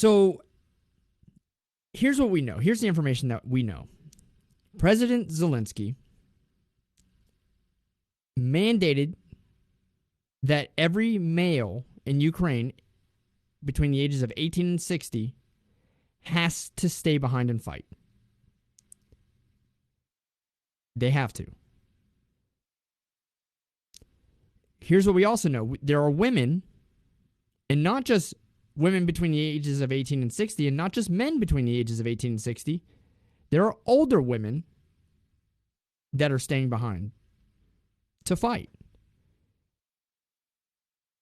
So here's what we know. Here's the information that we know. President Zelensky mandated that every male in Ukraine between the ages of 18 and 60 has to stay behind and fight. They have to. Here's what we also know. There are women, and not just women between the ages of 18 and 60, and not just men between the ages of 18 and 60. There are older women that are staying behind to fight.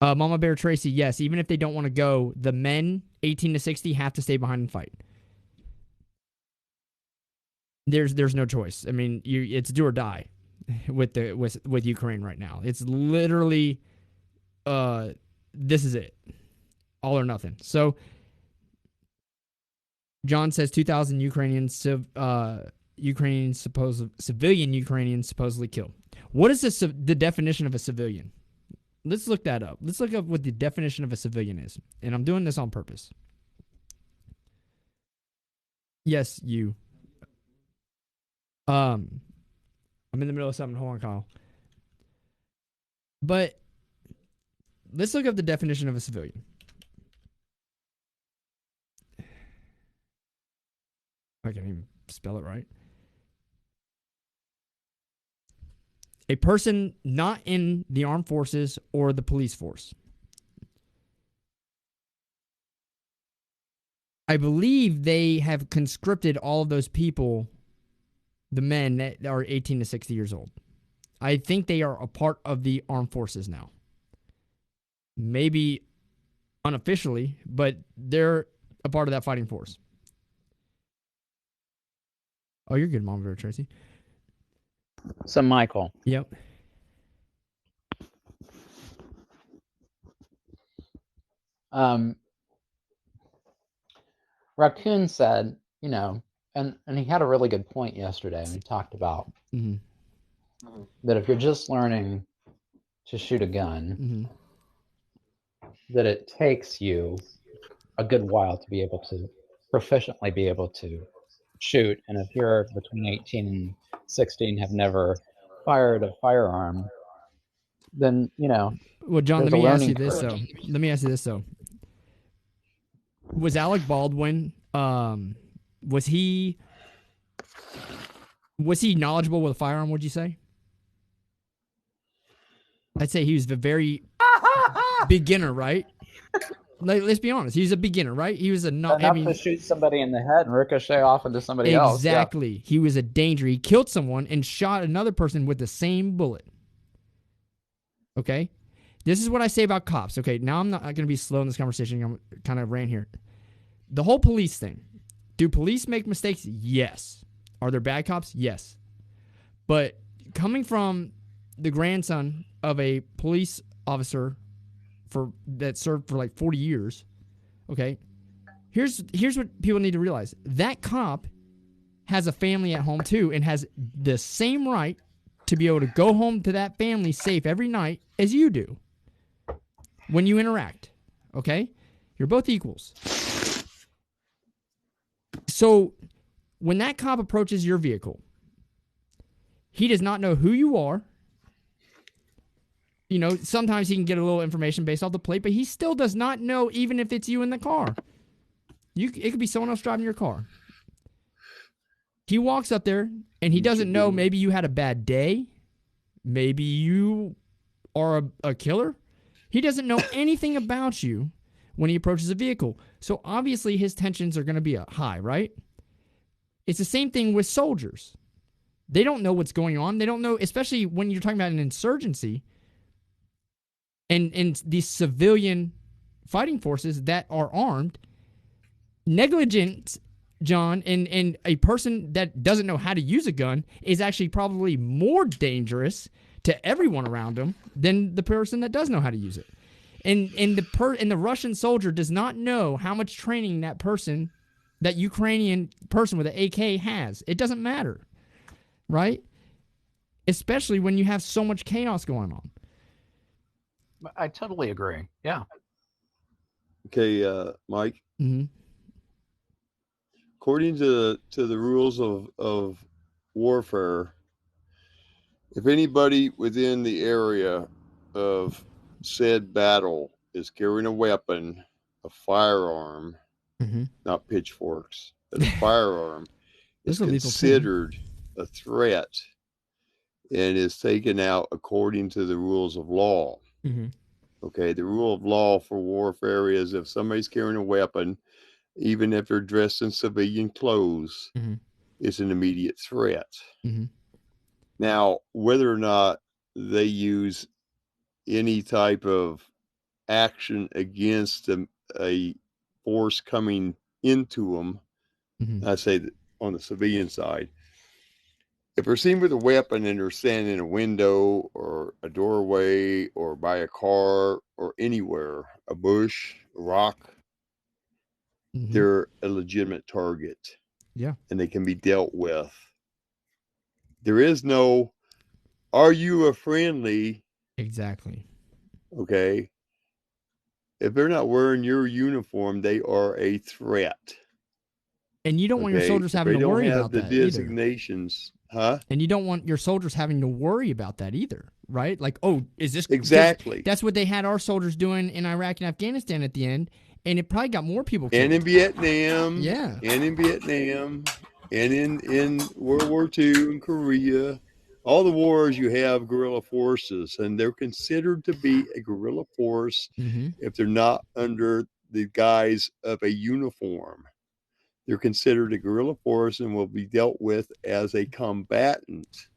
Mama Bear Tracy, yes, even if they don't want to go, the men 18 to 60 have to stay behind and fight. There's no choice. I mean, it's do or die with Ukraine right now. It's literally this is it. All or nothing. So John says 2,000 civilian Ukrainians supposedly killed. What is the definition of a civilian? Let's look that up. Let's look up what the definition of a civilian is. And I'm doing this on purpose. Yes, you. I'm in the middle of something. Hold on, Kyle. But let's look up the definition of a civilian. I can't even spell it right. A person not in the armed forces or the police force. I believe they have conscripted all of those people, the men that are 18 to 60 years old. I think they are a part of the armed forces now. Maybe unofficially, but they're a part of that fighting force. Oh, you're good, Mom Bear Tracy. So, Michael. Yep. Raccoon said, you know, and he had a really good point yesterday when he talked about that if you're just learning to shoot a gun, that it takes you a good while to be able to proficiently be able to shoot. And if you're between 18 and 16 have never fired a firearm, then, you know. Well, John, let me ask you this, though. Was Alec Baldwin, was he knowledgeable with a firearm, would you say? I'd say he was the very beginner, right? Let's be honest. He was a beginner, right? He was enough to shoot somebody in the head and ricochet off into somebody else. Exactly. Yeah. He was a danger. He killed someone and shot another person with the same bullet. Okay? This is what I say about cops. Okay, now I'm not going to be slow in this conversation. I'm kind of ran here. The whole police thing. Do police make mistakes? Yes. Are there bad cops? Yes. But coming from the grandson of a police officer that served for like 40 years, okay, here's what people need to realize. That cop has a family at home too and has the same right to be able to go home to that family safe every night as you do when you interact, okay? You're both equals. So when that cop approaches your vehicle, he does not know who you are. You know, sometimes he can get a little information based off the plate, but he still does not know even if it's you in the car. It could be someone else driving your car. He walks up there, and he doesn't know maybe you had a bad day. Maybe you are a killer. He doesn't know anything about you when he approaches a vehicle. So obviously his tensions are going to be high, right? It's the same thing with soldiers. They don't know what's going on. They don't know, especially when you're talking about an insurgency and these civilian fighting forces that are armed. Negligence, John, and a person that doesn't know how to use a gun is actually probably more dangerous to everyone around them than the person that does know how to use it. And the Russian soldier does not know how much training that Ukrainian person with an AK has. It doesn't matter, right? Especially when you have so much chaos going on. I totally agree. Yeah. Okay, Mike. Mm-hmm. according to the rules of warfare, if anybody within the area of said battle is carrying a weapon, a firearm, not pitchforks, but a firearm, is considered a threat and is taken out according to the rules of law. Okay, the rule of law for warfare is if somebody's carrying a weapon, even if they're dressed in civilian clothes, it's an immediate threat. Now, whether or not they use any type of action against a force coming into them, I say that on the civilian side, if they're seen with a weapon and they're standing in a window or a doorway or by a car or anywhere, a bush, a rock, they're a legitimate target. Yeah. And they can be dealt with. There is no, are you a friendly? Exactly. Okay. If they're not wearing your uniform, they are a threat. And you don't want your soldiers having to worry about that. They don't have the designations. Huh? And you don't want your soldiers having to worry about that either, right? Like, oh, is this... Exactly. That's what they had our soldiers doing in Iraq and Afghanistan at the end, and it probably got more people killed. And in Vietnam. Yeah. And in Vietnam. And in World War II and Korea. All the wars you have guerrilla forces, and they're considered to be a guerrilla force if they're not under the guise of a uniform. They're considered a guerrilla force and will be dealt with as a combatant.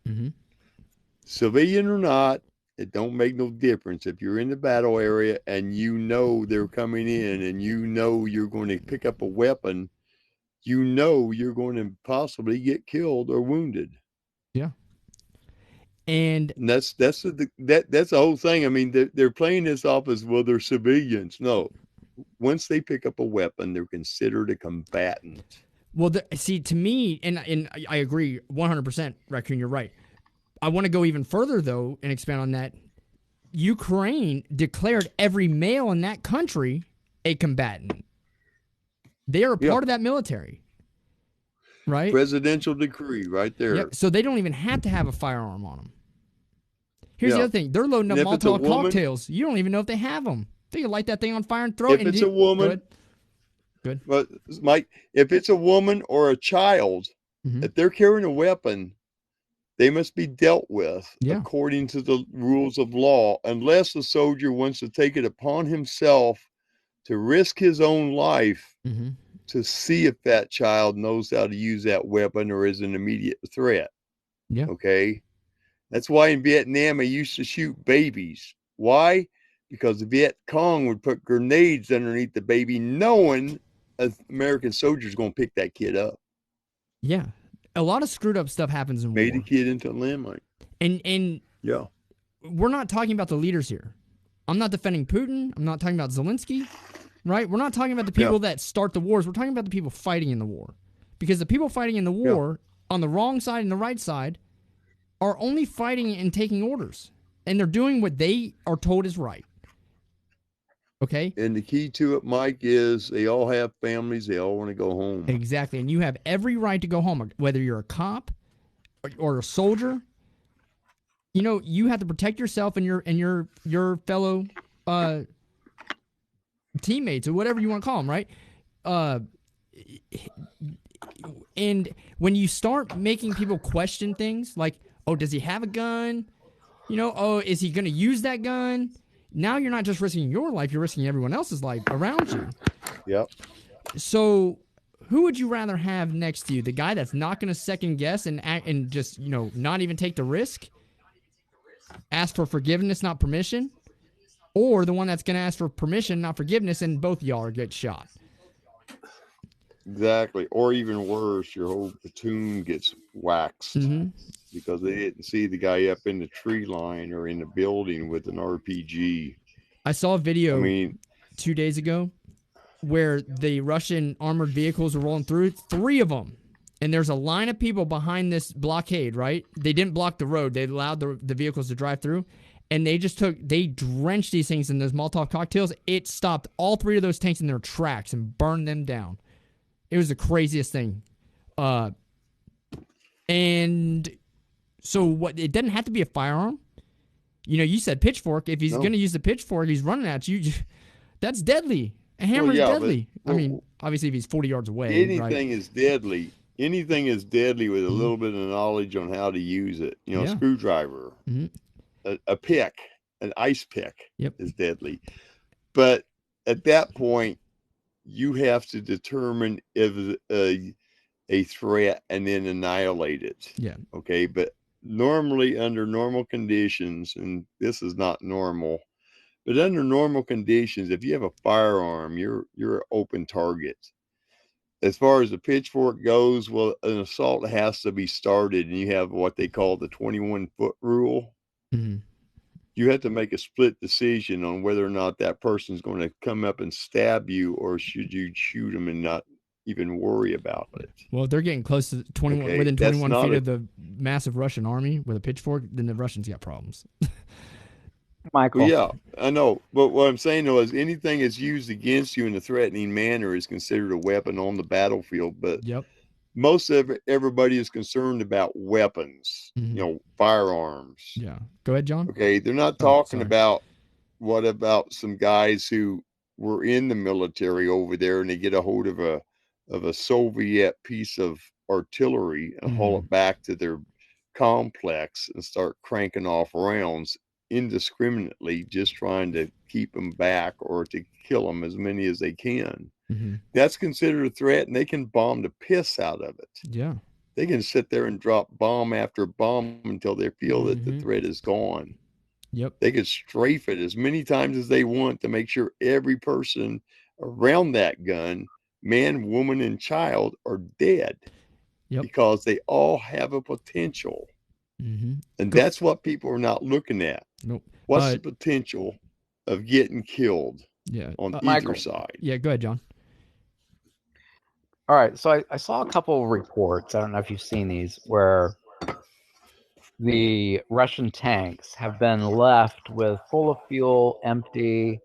Civilian or not, it don't make no difference. If you're in the battle area and you know they're coming in and you know you're going to pick up a weapon, you know you're going to possibly get killed or wounded. Yeah. And that's the whole thing. I mean, they're playing this off as, well, they're civilians. No. Once they pick up a weapon, they're considered a combatant. Well, see, to me, and I agree 100%, Raccoon, you're right. I want to go even further, though, and expand on that. Ukraine declared every male in that country a combatant. They are a part of that military, right? Presidential decree right there. Yep. So they don't even have to have a firearm on them. Here's the other thing. They're loading up Molotov cocktails. You don't even know if they have them. They can light that thing on fire and throw it. If it's a woman, good. But Mike, if it's a woman or a child, if they're carrying a weapon, they must be dealt with according to the rules of law, unless the soldier wants to take it upon himself to risk his own life to see if that child knows how to use that weapon or is an immediate threat. Yeah. Okay. That's why in Vietnam, they used to shoot babies. Why? Because the Viet Cong would put grenades underneath the baby, knowing an American soldier is going to pick that kid up. Yeah. A lot of screwed up stuff happens in war. Made a kid into a landmine. And yeah, we're not talking about the leaders here. I'm not defending Putin. I'm not talking about Zelensky, right? We're not talking about the people that start the wars. We're talking about the people fighting in the war. Because the people fighting in the war on the wrong side and the right side are only fighting and taking orders. And they're doing what they are told is right. Okay? And the key to it, Mike, is they all have families. They all want to go home. Exactly. And you have every right to go home, whether you're a cop or a soldier. You know, you have to protect yourself and your fellow teammates or whatever you want to call them, right? And when you start making people question things like, oh, does he have a gun? You know, oh, is he going to use that gun? Now you're not just risking your life, you're risking everyone else's life around you. Yep. So who would you rather have next to you? The guy that's not going to second guess and just, you know, not even take the risk? Ask for forgiveness, not permission? Or the one that's going to ask for permission, not forgiveness, and both of y'all are get shot? Exactly. Or even worse, your whole platoon gets waxed because they didn't see the guy up in the tree line or in the building with an RPG. I saw a video 2 days ago where the Russian armored vehicles were rolling through, 3 of them. And there's a line of people behind this blockade, right? They didn't block the road. They allowed the vehicles to drive through. And they drenched these things in those Molotov cocktails. It stopped all 3 of those tanks in their tracks and burned them down. It was the craziest thing. And so what? It doesn't have to be a firearm. You know, you said pitchfork. If he's going to use the pitchfork, he's running at you. That's deadly. A hammer is deadly. I mean, obviously, if he's 40 yards away, anything is deadly. Anything is deadly with a little bit of knowledge on how to use it. You know, a screwdriver, a pick, an ice pick is deadly. But at that point, you have to determine if a threat and then annihilate it. Yeah. Okay. But normally, under normal conditions, and this is not normal, but under normal conditions, if you have a firearm, you're an open target. As far as the pitchfork goes, well, an assault has to be started, and you have what they call the 21-foot rule. Mm-hmm. You have to make a split decision on whether or not that person's going to come up and stab you, or should you shoot them and not even worry about it. Well, if they're getting close to 21, within 21 feet of the massive Russian army with a pitchfork, then the Russians got problems. Michael. Well, yeah, I know. But what I'm saying, though, is anything that's used against you in a threatening manner is considered a weapon on the battlefield. But most of everybody is concerned about weapons, you know, firearms. Yeah. Go ahead, John. Okay. They're not talking about what about some guys who were in the military over there and they get a hold of a Soviet piece of artillery and haul it back to their complex and start cranking off rounds indiscriminately, just trying to keep them back or to kill them as many as they can. That's considered a threat, and they can bomb the piss out of it. Yeah. They can sit there and drop bomb after bomb until they feel that the threat is gone. Yep. They can strafe it as many times as they want to make sure every person around that gun, man, woman, and child, are dead. Because they all have a potential. And that's what people are not looking at. What's the potential of getting killed on either side? Yeah, go ahead, John. All right, so I saw a couple of reports, I don't know if you've seen these, where the Russian tanks have been left with full of fuel, empty,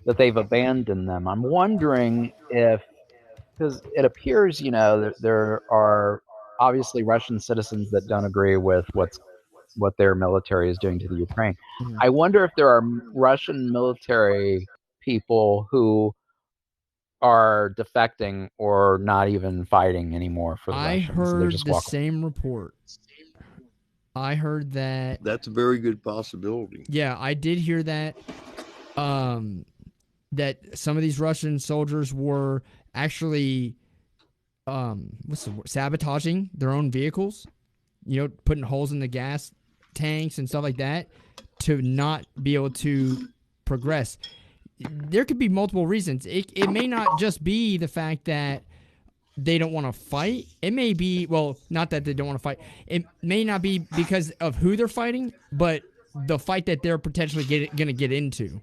that they've abandoned them. I'm wondering if, because it appears, you know, there are obviously Russian citizens that don't agree with what their military is doing to the Ukraine. I wonder if there are Russian military people who are defecting or not even fighting anymore for the Russians. I heard the same report. I heard that. That's a very good possibility. Yeah, I did hear that. That some of these Russian soldiers were actually sabotaging their own vehicles, you know, putting holes in the gas tanks and stuff like that to not be able to progress. There could be multiple reasons. It may not just be the fact that they don't want to fight. It may be, well, not that they don't want to fight. It may not be because of who they're fighting, but the fight that they're potentially going to get into.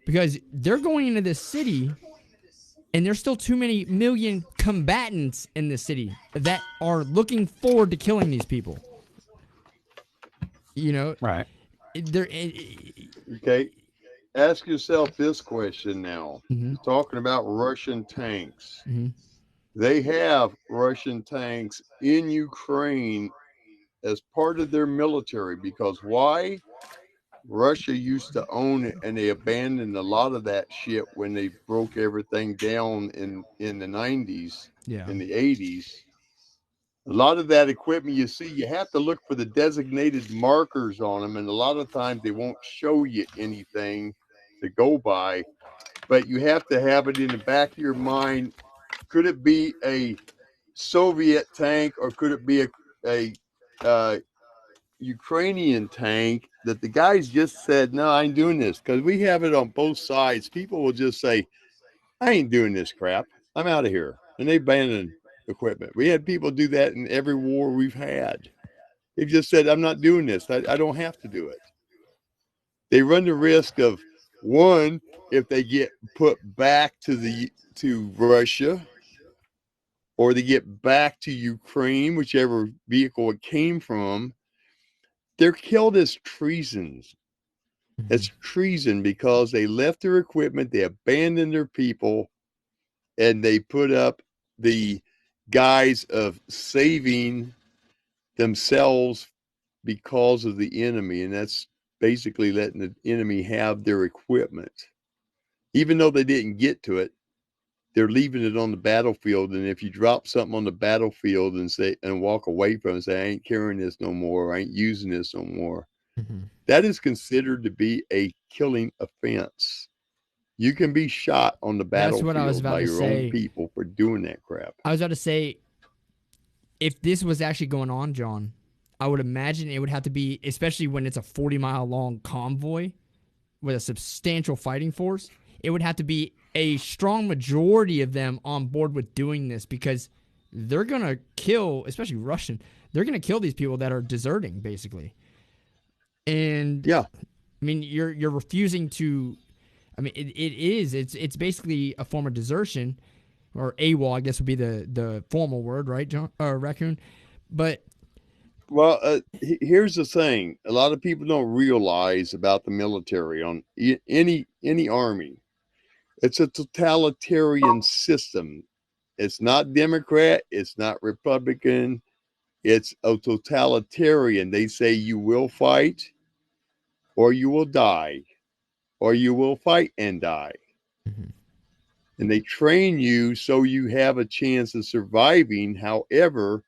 Because they're going into this city, and there's still too many million combatants in the city that are looking forward to killing these people. You know? Right. Okay. Ask yourself this question now. Talking about Russian tanks. They have Russian tanks in Ukraine as part of their military because why? Russia used to own it, and they abandoned a lot of that shit when they broke everything down in the 90s, in the 80s. A lot of that equipment you see, you have to look for the designated markers on them, and a lot of times they won't show you anything to go by, but you have to have it in the back of your mind. Could it be a Soviet tank, or could it be a Ukrainian tank that the guys just said, no, I ain't doing this? Because we have it on both sides. People will just say, I ain't doing this crap. I'm out of here. And they abandon equipment. We had people do that in every war we've had. They've just said, I'm not doing this. I don't have to do it. They run the risk of, one, if they get put back to Russia, or they get back to Ukraine, whichever vehicle it came from, they're killed as treasons. It's treason because they left their equipment, they abandoned their people, and they put up the guise of saving themselves because of the enemy, and that's basically letting the enemy have their equipment. Even though they didn't get to it, they're leaving it on the battlefield. And if you drop something on the battlefield and walk away from it and say, I ain't carrying this no more, I ain't using this no more, that is considered to be a killing offense. You can be shot on the battlefield by your own people for doing that crap. I was about to say, if this was actually going on, John, I would imagine it would have to be, especially when it's a 40-mile long convoy with a substantial fighting force, it would have to be a strong majority of them on board with doing this, because they're going to kill, especially Russian, they're going to kill these people that are deserting, basically. And yeah, I mean, you're refusing to, I mean, it's basically a form of desertion, or AWOL, I guess would be the formal word, right, John, Raccoon? But well, here's the thing: a lot of people don't realize about the military on any army. It's a totalitarian system. It's not Democrat. It's not Republican. It's a totalitarian. They say you will fight, or you will die, or you will fight and die. And they train you so you have a chance of surviving. However,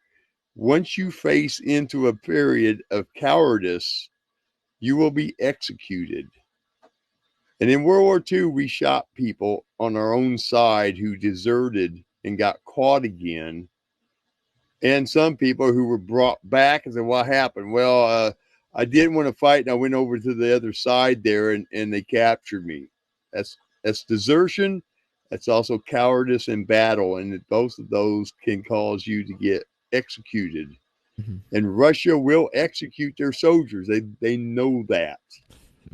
once you face into a period of cowardice, you will be executed. And in World War II, we shot people on our own side who deserted and got caught again. And some people who were brought back and said, what happened? Well, I didn't want to fight, and I went over to the other side there, and they captured me. That's desertion. That's also cowardice in battle, and both of those can cause you to get executed. And Russia will execute their soldiers. They know that.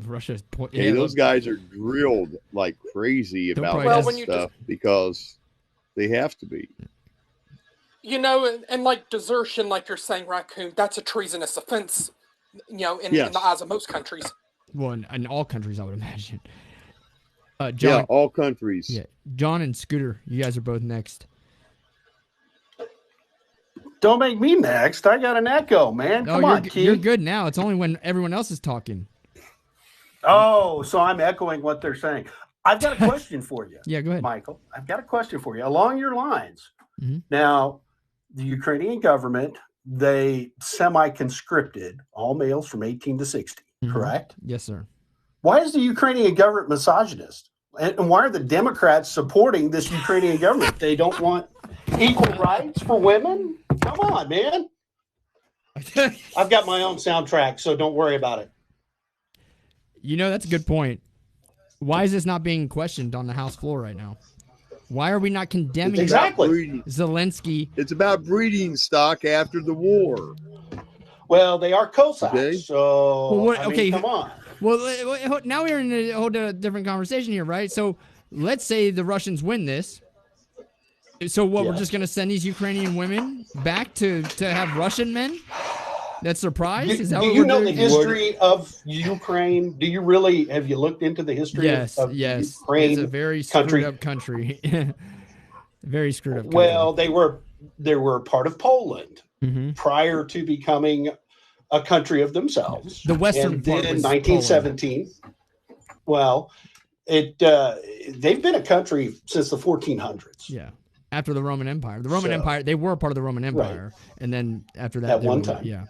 Russia's those guys are drilled like crazy about that stuff because they have to be. You know, and like desertion, like you're saying, Raccoon, that's a treasonous offense, you know, in the eyes of most countries. Well, in all countries, I would imagine. John, yeah, all countries. Yeah, John and Scooter, you guys are both next. Don't make me next. I got an echo, man. Come on, Keith. You're good now. It's only when everyone else is talking. Oh, so I'm echoing what they're saying. I've got a question for you. Yeah, go ahead, Michael. I've got a question for you along your lines. Now, the Ukrainian government, they semi-conscripted all males from 18 to 60, correct? Yes, sir. Why is the Ukrainian government misogynist? And why are the Democrats supporting this Ukrainian government? They don't want equal rights for women? Come on, man. I've got my own soundtrack, so don't worry about it. You know, that's a good point. Why is this not being questioned on the House floor right now? Why are we not condemning Zelensky? It's about breeding stock after the war. Well, they are Cossacks, so I mean, come on. Well, now we're in a whole different conversation here, right? So let's say the Russians win this. So what, we're just going to send these Ukrainian women back to have Russian men? That's their prize? Is that do you know the history of Ukraine? Do you really, have you looked into the history of Ukraine? It's a very screwed up country. Very screwed up country. Well, they were part of Poland prior to becoming a country of themselves. The western and part then was 1917. Poland. Well, they've been a country since the 1400s. Yeah. After the Roman Empire. The Roman Empire, they were part of the Roman Empire. Right. And then after that. At one time. Yeah.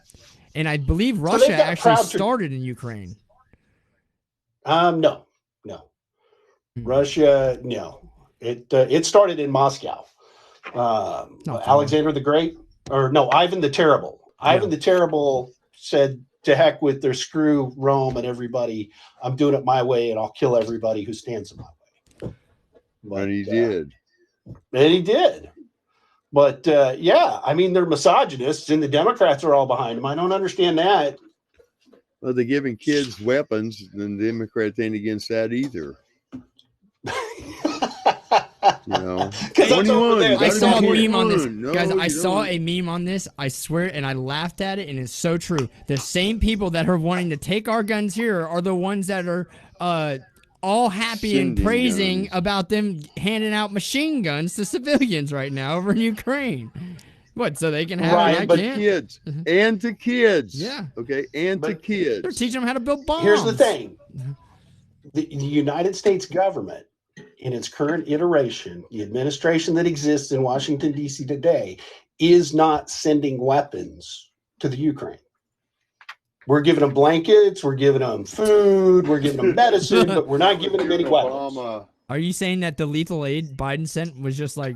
And I believe Russia actually started in Ukraine. No. Russia, no. It started in Moscow. Alexander the Great, Ivan the Terrible. Ivan the Terrible said, to heck with their screw Rome and everybody. I'm doing it my way, and I'll kill everybody who stands in my way. And he did. And he did. But, I mean, they're misogynists, and the Democrats are all behind them. I don't understand that. Well, they're giving kids weapons, and the Democrats ain't against that either. You know, I saw a meme on this. Guys, I saw a meme on this, I swear, and I laughed at it, and it's so true. The same people that are wanting to take our guns here are the ones that are all happy and Sending praising guns. about them handing out machine guns to civilians right now over in Ukraine. What, so they can have Right, it? I But can't. kids, and to kids. Yeah. Okay, and to But kids. They're teaching them how to build bombs. here's the thing. The United States government, in its current iteration, the administration that exists in Washington, D.C. today, is not sending weapons to the Ukraine. We're giving them blankets, we're giving them food, we're giving them medicine, but we're not giving them any weapons. Are you saying that the lethal aid Biden sent was just like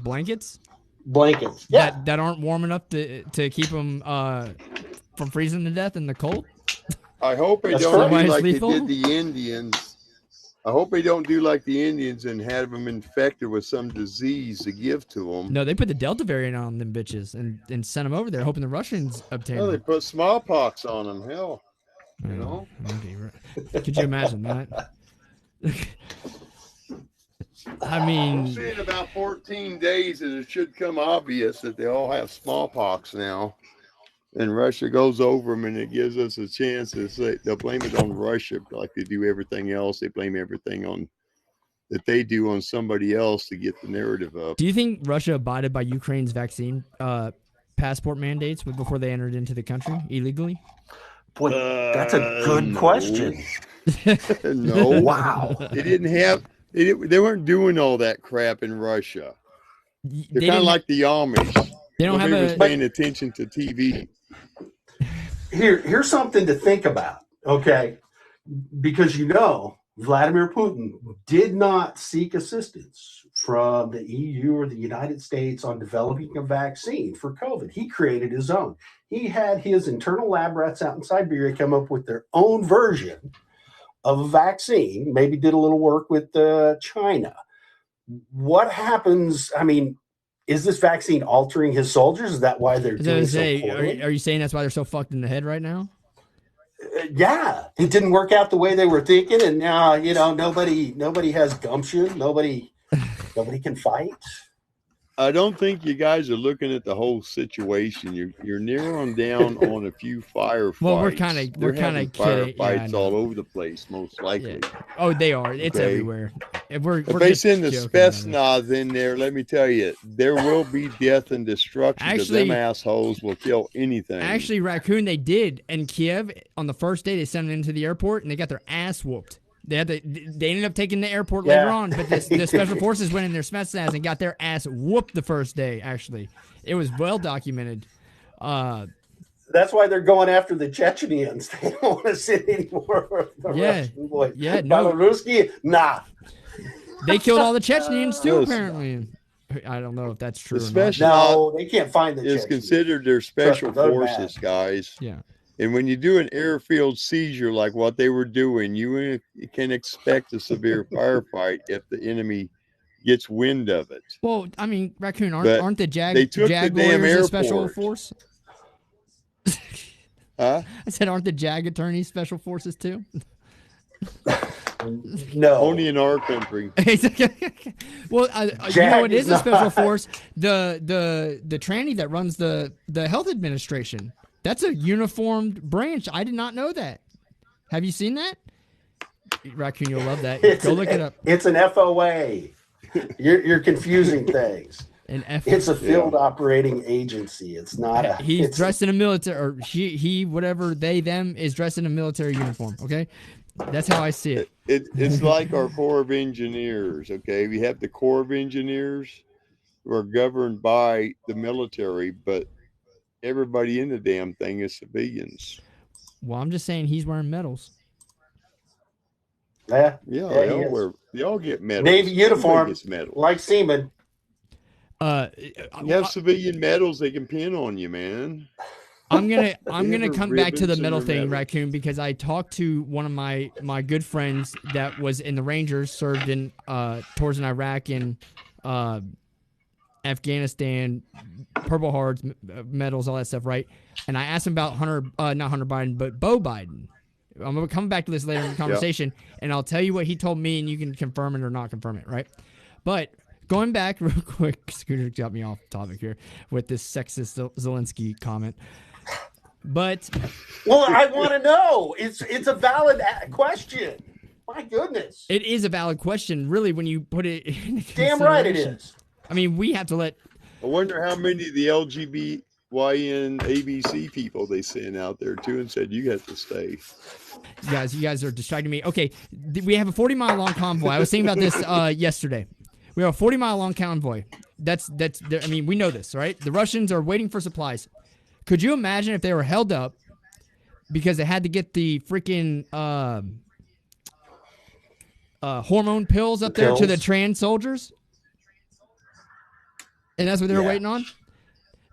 blankets? Blankets. Yeah. That aren't warm enough to keep them from freezing to death in the cold? I hope they That's don't correct. do like Lethal? they did the Indians. I hope they don't do like the Indians and have them infected with some disease to give to them. No, they put the Delta variant on them bitches and sent them over there, hoping the Russians obtain Well, they them. put smallpox on them. Hell, you know. Okay, right. Could you imagine that? I mean, We'll see in about 14 days that it should come obvious that they all have smallpox now. And Russia goes over them, and it gives us a chance to say they'll blame it on Russia like they do everything else. They blame everything on that they do on somebody else to get the narrative up. do you think Russia abided by Ukraine's vaccine passport mandates before they entered into the country illegally? Boy, that's a good No. question. No. Wow. They didn't have. They weren't doing all that crap in Russia. They're kind of like the Amish. They don't have Nobody was a. paying attention to TV. Here's something to think about, okay? Because Vladimir Putin did not seek assistance from the EU or the United States on developing a vaccine for COVID. He created his own. He had his internal lab rats out in Siberia come up with their own version of a vaccine, maybe did a little work with China. What happens? I mean, is this vaccine altering his soldiers? Is that why they're doing so poorly? Are you saying that's why they're so fucked in the head right now? Yeah, it didn't work out the way they were thinking, and now nobody has gumption. Nobody can fight. I don't think you guys are looking at the whole situation. You're narrowing down on a few firefights. Well, we're kind of kidding. Firefights all over the place, most likely. Yeah. Oh, they are. It's Okay. everywhere. If they just send the joking about it. Spetsnaz in there, let me tell you, there will be death and destruction. Because them assholes will kill anything. Actually, Raccoon, they did in Kiev on the first day. They sent them into the airport and they got their ass whooped. They ended up taking the airport later on, but the special forces went in their Spetsnaz and got their ass whooped the first day. Actually, it was well documented. That's why they're going after the Chechenians. They don't want to send any more of the Russian boys. Yeah, no. Belaruski, nah. They killed all the Chechens too, apparently. I don't know if that's true or not. No, they can't find the It's Chechens. considered their special forces, guys. Yeah. And when you do an airfield seizure like what they were doing, you can expect a severe firefight if the enemy gets wind of it. Well, I mean, Raccoon, But aren't the JAG they took the damn lawyers a special airport. force? Huh? I said, aren't the JAG attorneys special forces too? No. Only in our country. Well, you JAG know, it is is a special not. force. The tranny that runs the health administration. That's a uniformed branch. I did not know that. Have you seen that? Raccoon, you'll love that. Go look it up. It's an FOA. You're confusing things. It's a field operating agency. It's not a. He's dressed in a military, or he, whatever they, them, is dressed in a military uniform. Okay, that's how I see it. It's like our Corps of Engineers. Okay, we have the Corps of Engineers who are governed by the military, but everybody in the damn thing is civilians. Well, I'm just saying he's wearing medals. Yeah, they all get medals. Navy uniform, Everybody gets medals. like seamen. You have civilian medals they can pin on you, man. I'm gonna have come back to the ribbons in medal their thing, medals. Raccoon, because I talked to one of my good friends that was in the Rangers, served in tours in Iraq and Afghanistan, Purple Hearts, medals, all that stuff, right? And I asked him about not Hunter Biden, but Beau Biden. I'm gonna come back to this later in the conversation, and I'll tell you what he told me, and you can confirm it or not confirm it, right? But going back real quick, Scooter got me off topic here with this sexist Zelensky comment. But well, I want to know. It's a valid question. My goodness. It is a valid question, really, when you put it in Damn right it is. I mean, we have to let... I wonder how many of the LGBTYN ABC people they sent out there, too, and said, you have to stay. You guys are distracting me. Okay, we have a 40-mile-long convoy. I was thinking about this yesterday. We have a 40-mile-long convoy. That's. I mean, we know this, right? The Russians are waiting for supplies. Could you imagine if they were held up because they had to get the freaking hormone pills up there to the trans soldiers? And that's what they were waiting on?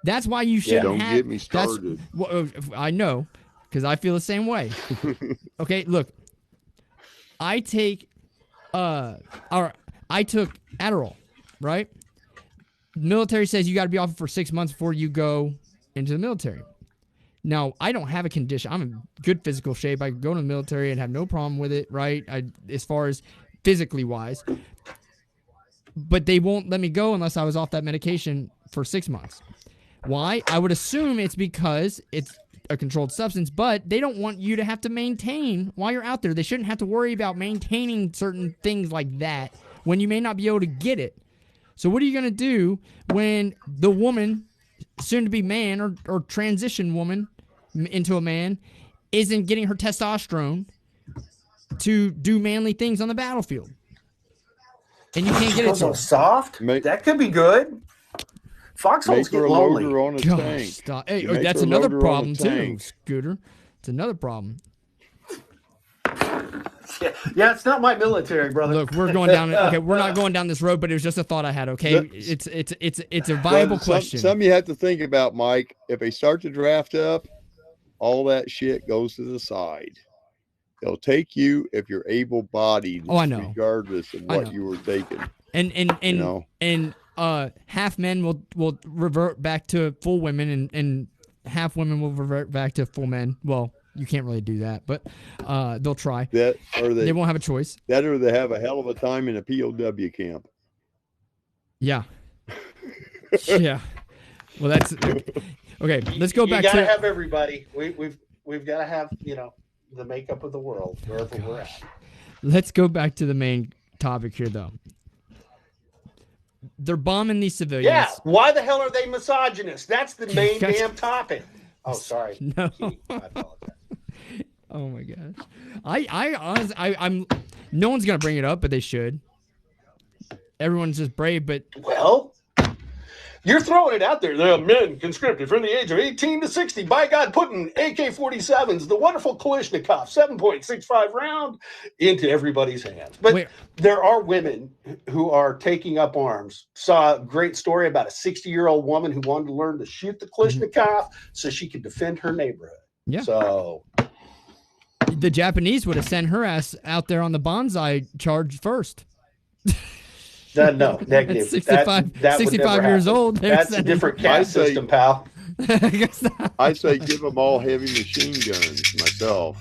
That's why you shouldn't have... Don't get me started. I know, because I feel the same way. Okay, look. I took Adderall, right? The military says you got to be off it for 6 months before you go into the military. Now, I don't have a condition. I'm in good physical shape. I can go to the military and have no problem with it, right? As far as physically wise. But they won't let me go unless I was off that medication for 6 months. Why? I would assume it's because it's a controlled substance, but they don't want you to have to maintain while you're out there. They shouldn't have to worry about maintaining certain things like that when you may not be able to get it. So what are you going to do when the woman, soon to be man or transition woman into a man, isn't getting her testosterone to do manly things on the battlefield? And you can't get it so soft? That could be good. Foxholes get lonely. On a tank. Stop. Hey, that's another problem too, Scooter. It's another problem. Yeah, it's not my military, brother. Look, we're going down. Okay, we're not going down this road, but it was just a thought I had. Okay, it's a viable question. Something you have to think about, Mike. If they start to draft up, all that shit goes to the side. They'll take you if you're able-bodied, I know, regardless of what you were taking. And half men will revert back to full women, and half women will revert back to full men. Well, you can't really do that, but they'll try. They won't have a choice. That or they have a hell of a time in a POW camp. Yeah. Yeah. Well, that's okay. Let's go back to. You gotta have everybody. We've got to have the makeup of the world wherever we're at. Let's go back to the main topic here, though. They're bombing these civilians. Yeah. Why the hell are they misogynist? That's the main damn topic. Oh, sorry. No. I apologize. Oh my gosh. I honestly, I'm. No one's gonna bring it up, but they should. Everyone's just brave, but you're throwing it out there. The men conscripted from the age of 18 to 60. By God, putting AK-47s, the wonderful Kalashnikov 7.65 round into everybody's hands. But there are women who are taking up arms. Saw a great story about a 60-year-old woman who wanted to learn to shoot the Kalashnikov so she could defend her neighborhood. Yeah. So the Japanese would have sent her ass out there on the bonsai charge first. No, negative. 65 years old. That's a different caste system, pal. I say give them all heavy machine guns myself.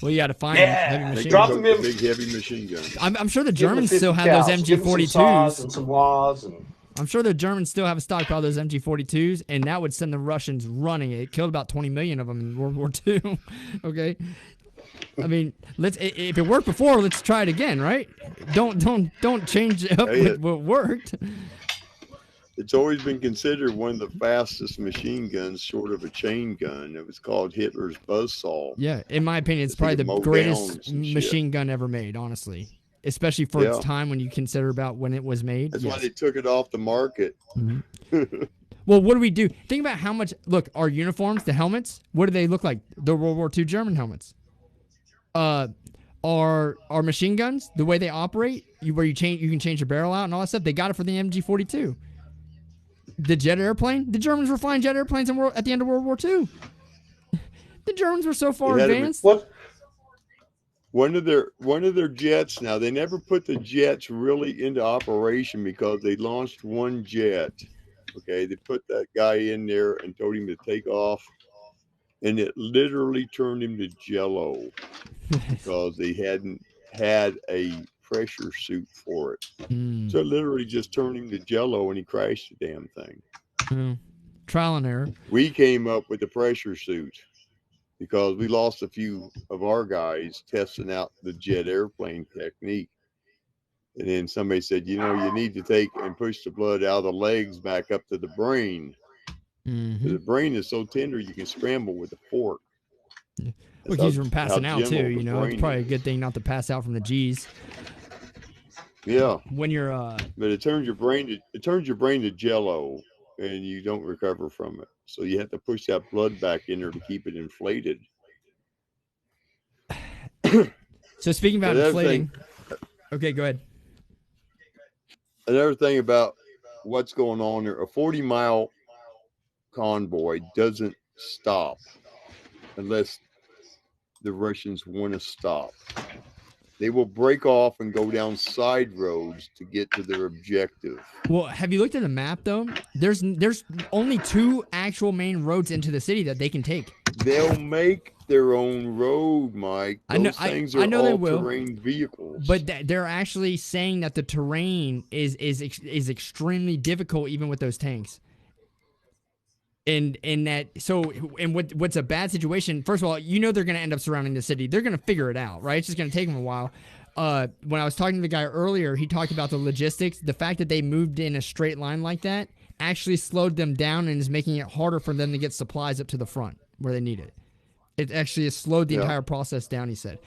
Well, you got to find heavy machine drop guns. them in. Big heavy machine guns. I'm sure the Germans still have those MG42s. And some laws and I'm sure the Germans still have a stockpile of those MG42s, and that would send the Russians running. It killed about 20 million of them in World War II. Okay. I mean, if it worked before, let's try it again, right? Don't change it up with what worked. It's always been considered one of the fastest machine guns, short of a chain gun. It was called Hitler's buzzsaw. Yeah, in my opinion, it's probably the greatest machine gun ever made, honestly. Especially for its time when you consider about when it was made. That's why they took it off the market. Mm-hmm. Well, what do we do? Think about how much. Look, our uniforms, the helmets. What do they look like? The World War II German helmets. Our machine guns, the way they operate, where you can change your barrel out and all that stuff. They got it for the MG42. The jet airplane. The Germans were flying jet airplanes at the end of World War II. The Germans were so far advanced. One of their jets. Now they never put the jets really into operation because they launched one jet. Okay, they put that guy in there and told him to take off, and it literally turned him to jello because they hadn't had a pressure suit for it. So it literally just turned him to jello, and he crashed the damn thing. Trial and error. We came up with the pressure suit. because we lost a few of our guys testing out the jet airplane technique. And then somebody said, you know, you need to take and push the blood out of the legs back up to the brain. The brain is so tender you can scramble with a fork. Well, keeps from passing out too. You know, it's probably a good thing not to pass out from the G's. Yeah. When you're but it turns your brain to jello, and you don't recover from it. So you have to push that blood back in there to keep it inflated. So speaking about inflating, okay, go ahead. Another thing about what's going on there, a 40-mile convoy doesn't stop unless the Russians want to stop. They will break off and go down side roads to get to their objective. Well, have you looked at the map though? There's only 2 actual main roads into the city that they can take. They'll make their own road, Mike. Those things are all-terrain vehicles. But they're actually saying that the terrain is extremely difficult even with those tanks. And what's a bad situation? First of all, you know they're going to end up surrounding the city. They're going to figure it out, right? It's just going to take them a while. When I was talking to the guy earlier, he talked about the logistics. The fact that they moved in a straight line like that actually slowed them down and is making it harder for them to get supplies up to the front where they need it. It actually has slowed the entire process down, he said.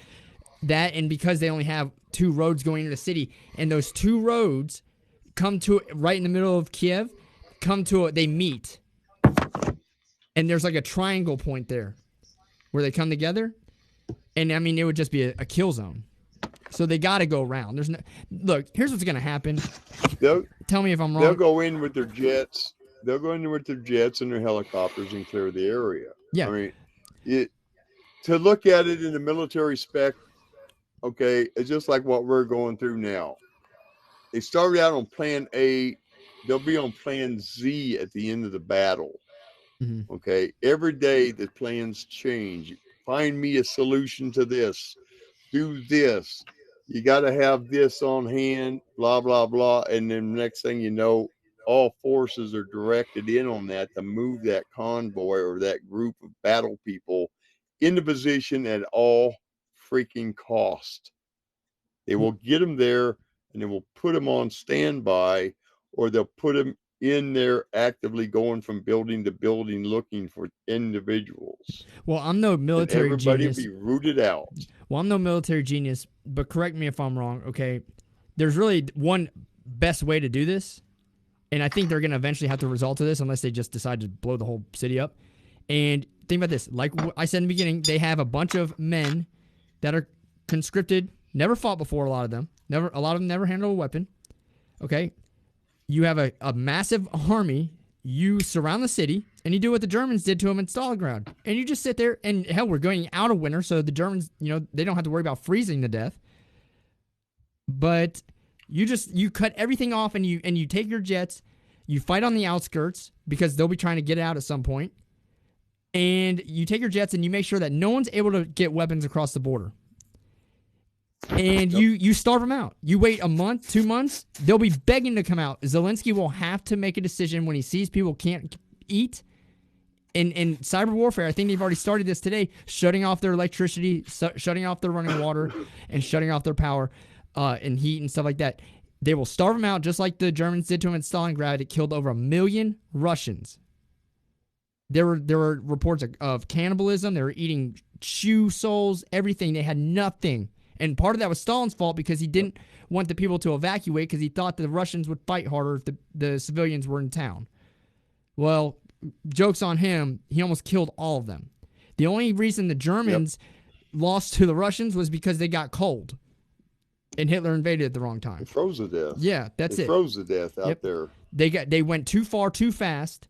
That, and because they only have 2 roads going into the city, and those 2 roads come to right in the middle of Kiev, they meet. And there's like a triangle point there where they come together. And I mean, it would just be a kill zone. So they got to go around. Look, here's what's going to happen. Tell me if I'm wrong. They'll go in with their jets. They'll go in with their jets and their helicopters and clear the area. Yeah. I mean, to look at it in the military spec, okay, it's just like what we're going through now. They started out on plan A. They'll be on plan Z at the end of the battle. Mm-hmm. Okay. Every day the plans change. Find me a solution to this. Do this. You got to have this on hand, blah, blah, blah. And then the next thing you know, all forces are directed in on that to move that convoy or that group of battle people into position at all freaking cost. They will get them there and they will put them on standby, or they'll put them in there actively going from building to building looking for individuals. Well, I'm no military genius. Everybody will be rooted out. Well, I'm no military genius, but correct me if I'm wrong, okay? There's really one best way to do this, and I think they're going to eventually have to resort to this unless they just decide to blow the whole city up. And think about this. Like I said in the beginning, they have a bunch of men that are conscripted, never fought before, a lot of them. A lot of them never handled a weapon, okay? You have a massive army. You surround the city, and you do what the Germans did to them in Stalingrad. And you just sit there, and hell, we're going out of winter, so the Germans, they don't have to worry about freezing to death. But you cut everything off, and you take your jets, you fight on the outskirts, because they'll be trying to get out at some point. And you take your jets, and you make sure that no one's able to get weapons across the border. And you starve them out. You wait a month, 2 months, they'll be begging to come out. Zelensky will have to make a decision when he sees people can't eat. In cyber warfare, I think they've already started this today, shutting off their electricity, shutting off their running water, and shutting off their power and heat and stuff like that. They will starve them out just like the Germans did to them in Stalingrad. It killed over 1 million Russians. There were reports of cannibalism. They were eating shoe soles, everything. They had nothing. And part of that was Stalin's fault because he didn't want the people to evacuate because he thought the Russians would fight harder if the civilians were in town. Well, joke's on him. He almost killed all of them. The only reason the Germans lost to the Russians was because they got cold. And Hitler invaded at the wrong time. They froze to death. Yeah, that's it. They froze to death out there. They went too far too fast.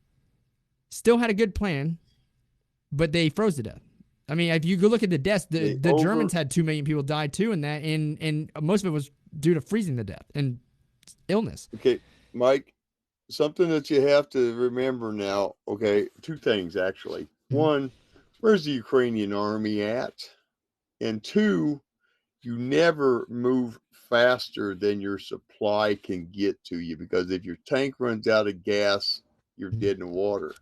Still had a good plan, but they froze to death. I mean, if you go look at the deaths, the Germans had 2 million people died too in that, and most of it was due to freezing to death and illness. Okay, Mike, something that you have to remember now, okay, 2 things actually. Mm-hmm. 1, where's the Ukrainian army at? And 2, you never move faster than your supply can get to you, because if your tank runs out of gas, you're dead in the water.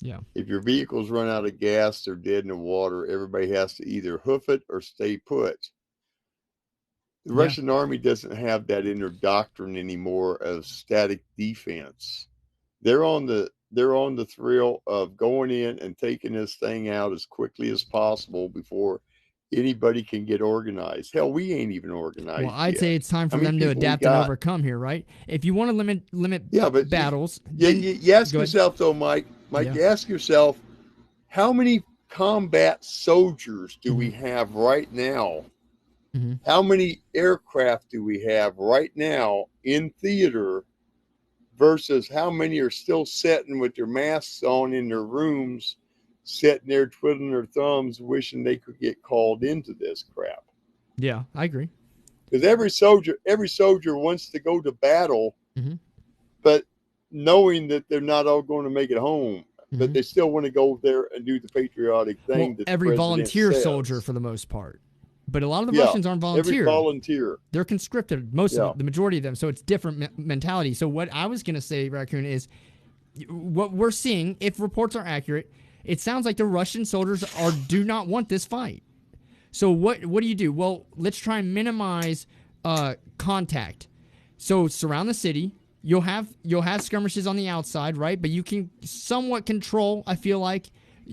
Yeah. If your vehicles run out of gas, they're dead in the water. Everybody has to either hoof it or stay put. The Russian army doesn't have that in their doctrine anymore of static defense. They're on the thrill of going in and taking this thing out as quickly as possible before anybody can get organized. Hell, we ain't even organized. Well, I'd yet. say it's time for them to adapt and overcome here, right? If you want to limit battles, you ask yourself though, Mike. You ask yourself, how many combat soldiers do we have right now? Mm-hmm. How many aircraft do we have right now in theater versus how many are still sitting with their masks on in their rooms, sitting there twiddling their thumbs, wishing they could get called into this crap? Yeah, I agree. Because every soldier wants to go to battle, but knowing that they're not all going to make it home, but they still want to go there and do the patriotic thing. Well, every volunteer soldier, for the most part. But a lot of the Russians aren't volunteer. Every volunteer. They're conscripted, the majority of them. So it's different mentality. So what I was going to say, Raccoon, is what we're seeing, if reports are accurate, it sounds like the Russian soldiers do not want this fight. So what do you do? Well, let's try and minimize contact. So surround the city. You'll have skirmishes on the outside, right? But you can somewhat control, I feel like,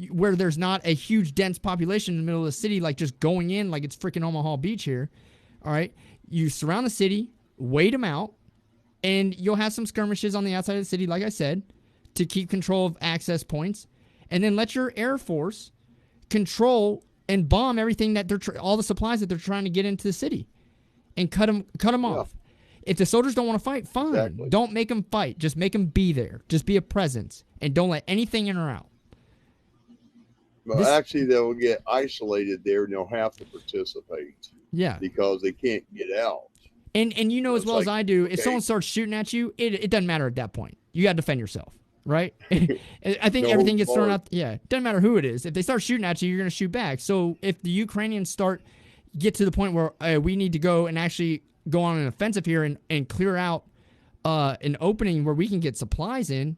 where there's not a huge dense population in the middle of the city, like just going in like it's freaking Omaha Beach here. All right. You surround the city, wait them out, and you'll have some skirmishes on the outside of the city, like I said, to keep control of access points. And then let your Air Force control and bomb everything that all the supplies that they're trying to get into the city and cut them off. If the soldiers don't want to fight, fine. Exactly. Don't make them fight. Just make them be there. Just be a presence. And don't let anything in or out. Well, actually, they'll get isolated there and they'll have to participate. Yeah. Because they can't get out. And you know as well as I do, if someone starts shooting at you, it doesn't matter at that point. You got to defend yourself, right? I think everything gets thrown out. Yeah. It doesn't matter who it is. If they start shooting at you, you're going to shoot back. So if the Ukrainians get to the point where we need to go and actually go on an offensive here and clear out an opening where we can get supplies in,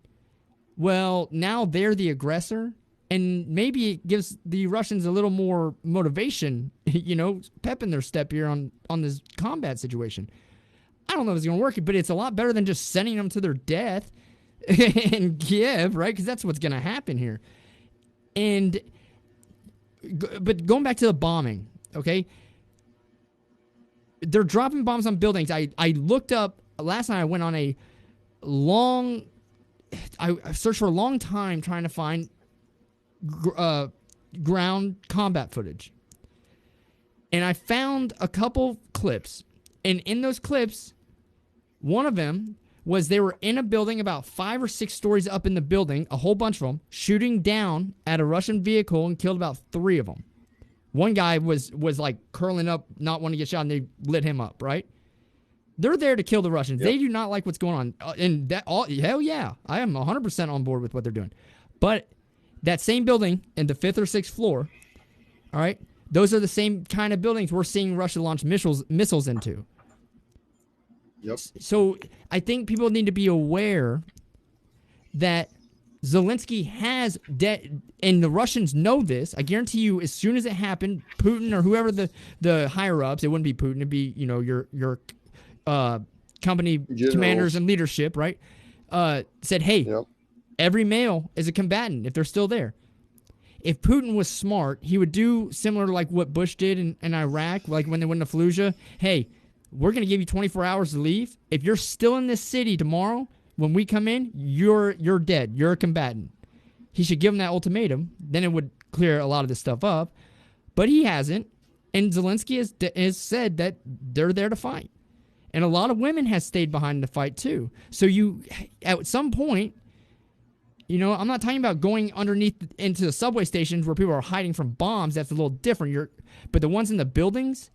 well, now they're the aggressor. And maybe it gives the Russians a little more motivation, pep in their step here on this combat situation. I don't know if it's going to work, but it's a lot better than just sending them to their death in Kiev, right? Because that's what's going to happen here. But going back to the bombing, okay? They're dropping bombs on buildings. I looked up, last night I went on I searched for a long time trying to find ground combat footage, and I found a couple clips, and in those clips, one of them was they were in a building about 5 or 6 stories up in the building, a whole bunch of them, shooting down at a Russian vehicle and killed about 3 of them. One guy was like curling up, not wanting to get shot, and they lit him up, right? They're there to kill the Russians. They do not like what's going on, and hell yeah, I am 100% on board with what they're doing. But that same building in the 5th or 6th floor, all right, those are the same kind of buildings we're seeing Russia launch missiles into. Yep. So I think people need to be aware that Zelensky has and the Russians know this. I guarantee you, as soon as it happened, Putin or whoever the higher ups, it wouldn't be Putin, it'd be your company commanders and leadership, right? Said, hey. Yep. Every male is a combatant if they're still there. If Putin was smart, he would do similar to like what Bush did in Iraq, like when they went to Fallujah. Hey, we're going to give you 24 hours to leave. If you're still in this city tomorrow, when we come in, you're dead. You're a combatant. He should give them that ultimatum. Then it would clear a lot of this stuff up. But he hasn't. And Zelensky has said that they're there to fight. And a lot of women have stayed behind the fight too. So at some point, I'm not talking about going underneath into the subway stations where people are hiding from bombs. That's a little different. But the ones in the buildings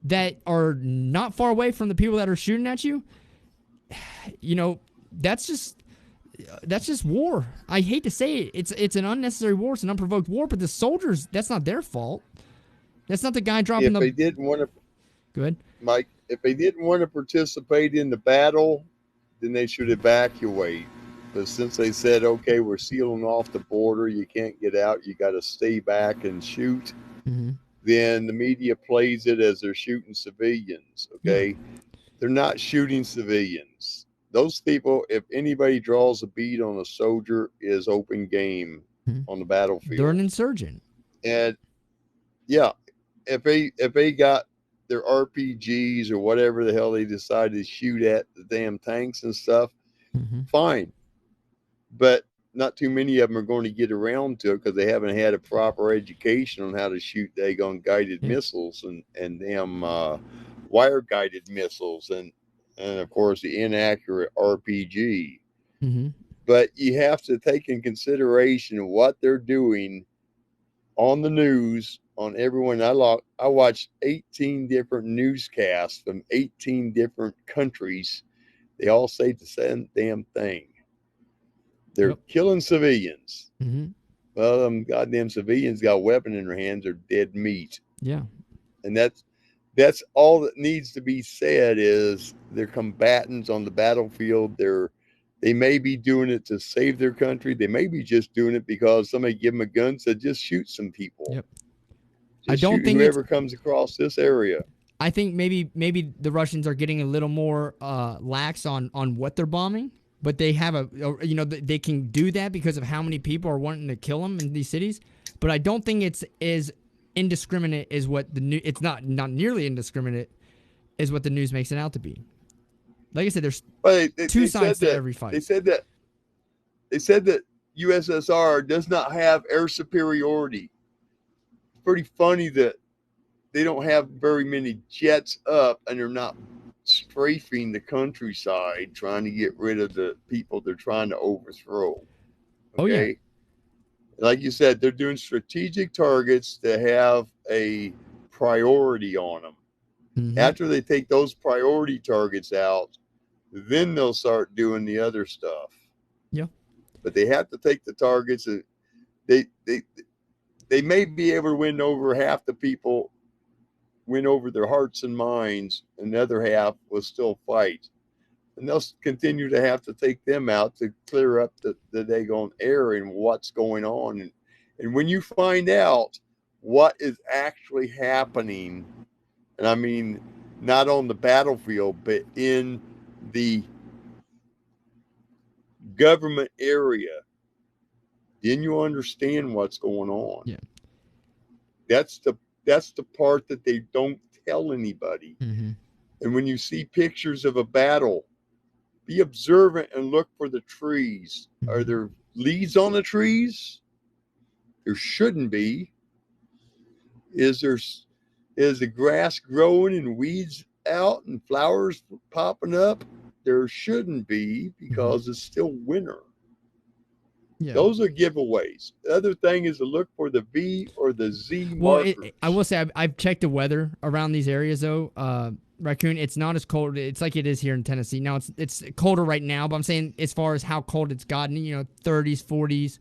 that are not far away from the people that are shooting at you, that's just war. I hate to say it. It's an unnecessary war. It's an unprovoked war. But the soldiers, that's not their fault. That's not the guy dropping If they didn't want to, go ahead, Mike. If they didn't want to participate in the battle, then they should evacuate. But since they said, okay, we're sealing off the border, you can't get out, you got to stay back and shoot, then the media plays it as they're shooting civilians, okay? Yeah. They're not shooting civilians. Those people, if anybody draws a bead on a soldier, is open game on the battlefield. They're an insurgent. And, yeah, if they got their RPGs or whatever the hell they decide to shoot at the damn tanks and stuff, fine. But not too many of them are going to get around to it because they haven't had a proper education on how to shoot daggone guided missiles and damn wire guided missiles and of course the inaccurate RPG. But you have to take in consideration what they're doing on the news, on everyone. I watched 18 different newscasts from 18 different countries. They all say the same damn thing. They're killing civilians. Well, them goddamn civilians got weapons in their hands or dead meat. Yeah. And that's all that needs to be said is they're combatants on the battlefield. They may be doing it to save their country. They may be just doing it because somebody give them a gun, so just shoot some people. Yep. I don't think whoever comes across this area. I think maybe the Russians are getting a little more lax on what they're bombing. But they have they can do that because of how many people are wanting to kill them in these cities. But I don't think it's as indiscriminate as what it's not nearly indiscriminate as what the news makes it out to be. Like I said, there's two sides to every fight. They said that USSR does not have air superiority. It's pretty funny that they don't have very many jets up and they're not strafing the countryside trying to get rid of the people they're trying to overthrow. Okay? Oh yeah. Like you said, they're doing strategic targets that have a priority on them. After they take those priority targets out, then they'll start doing the other stuff. Yeah. But they have to take the targets. They may be able to win over half the people, win over their hearts and minds, and the other half will still fight. And they'll continue to have to take them out to clear up the daggone air and what's going on. And when you find out what is actually happening, and I mean, not on the battlefield, but in the government area, then you understand what's going on. Yeah. That's the part that they don't tell anybody. And when you see pictures of a battle, be observant and look for the trees. Are there leaves on the trees? There shouldn't be. Is the grass growing and weeds out and flowers popping up? There shouldn't be because it's still winter. Yeah. Those are giveaways. The other thing is to look for the V or the Z markers. I will say I've checked the weather around these areas though. Raccoon, it's not as cold. It's like it is here in Tennessee. Now it's colder right now, but I'm saying as far as how cold it's gotten, 30s, 40s,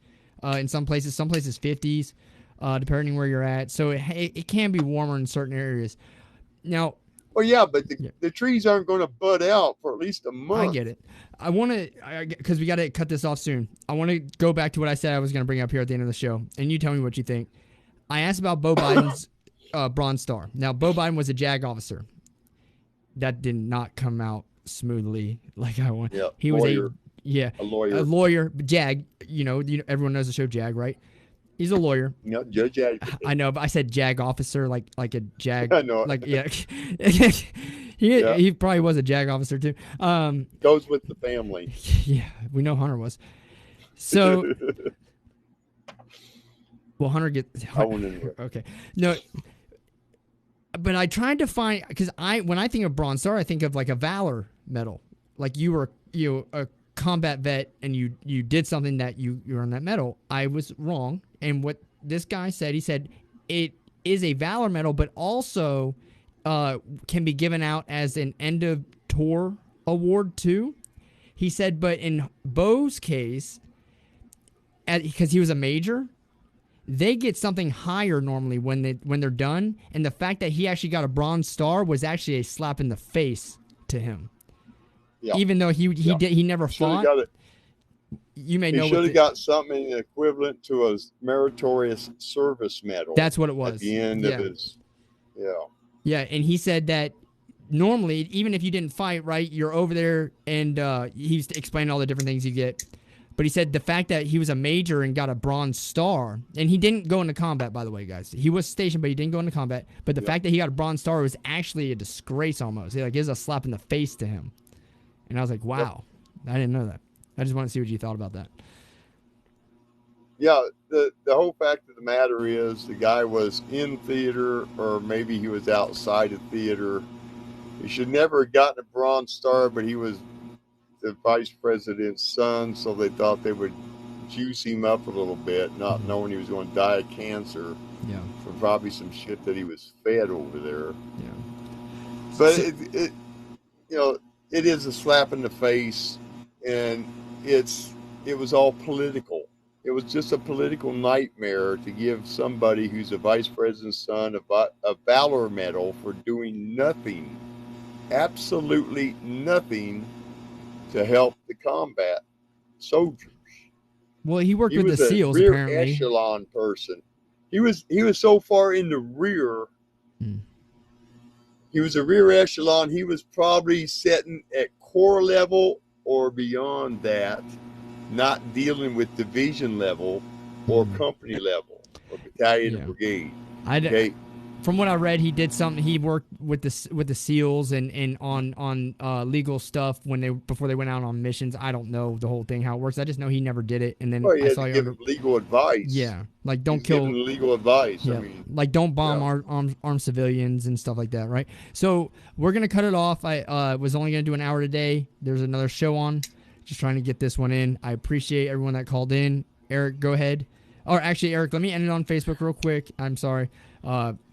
in some places 50s, depending where you're at. So it can be warmer in certain areas. Now, well, yeah, but the trees aren't going to bud out for at least a month. I get it. I want to, because we got to cut this off soon. I want to go back to what I said I was going to bring up here at the end of the show, and you tell me what you think. I asked about Beau Biden's Bronze Star. Now, Beau Biden was a JAG officer. That did not come out smoothly like I want. Yeah, he lawyer. Was a lawyer. JAG. Everyone knows the show JAG, right? He's a lawyer. No, Judge Advocate. I know, but I said JAG officer, like a JAG. I know. Like yeah. He probably was a JAG officer too. Goes with the family. Yeah, we know Hunter was. So, well, Hunter gets. I went in there. Okay, no. But I tried to find, because when I think of Bronze Star, I think of like a Valor medal, like you were a combat vet and you did something that you earned that medal. I was wrong, and what this guy said, he said it is a Valor medal, but also can be given out as an end of tour award too. He said, but in Beau's case, because he was a major, they get something higher normally when they're done, and the fact that he actually got a Bronze Star was actually a slap in the face to him. Yeah. Even though he never fought. you may He know. should What have got something equivalent to a meritorious service medal. That's what it was. At the end of his, Yeah, and he said that normally, even if you didn't fight, right, you're over there, and he's explaining all the different things you get. But he said the fact that he was a major and got a Bronze Star, and he didn't go into combat, by the way, guys. He was stationed, but he didn't go into combat. But the fact that he got a Bronze Star was actually a disgrace almost. Like, it was a slap in the face to him. And I was like, wow, I didn't know that. I just want to see what you thought about that. Yeah, the whole fact of the matter is the guy was in theater, or maybe he was outside of theater. He should never have gotten a Bronze Star, but he was the vice president's son, so they thought they would juice him up a little bit, not knowing he was going to die of cancer. Yeah. For probably some shit that he was fed over there. Yeah. But it it is a slap in the face, and it was all political. It was just a political nightmare to give somebody who's a vice president's son a valor medal for doing nothing, absolutely nothing, to help the combat soldiers. Well, he worked with the SEALs, apparently. He was a rear echelon person. He was so far in the rear. He was a rear echelon. He was probably sitting at corps level or beyond that, not dealing with division level or company level or battalion or brigade. Okay. From what I read, he did something. He worked with the SEALs and on legal stuff before they went out on missions. I don't know the whole thing, how it works. I just know he never did it. And then I saw you give him legal advice. Yeah, like don't kill. Legal advice. Yeah, I mean, like don't bomb armed civilians and stuff like that, right? So we're gonna cut it off. I was only gonna do an hour today. There's another show on. Just trying to get this one in. I appreciate everyone that called in. Eric, go ahead. Or actually, Eric, let me end it on Facebook real quick. I'm sorry.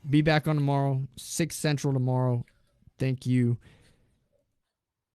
Be back on tomorrow, 6 Central tomorrow. Thank you.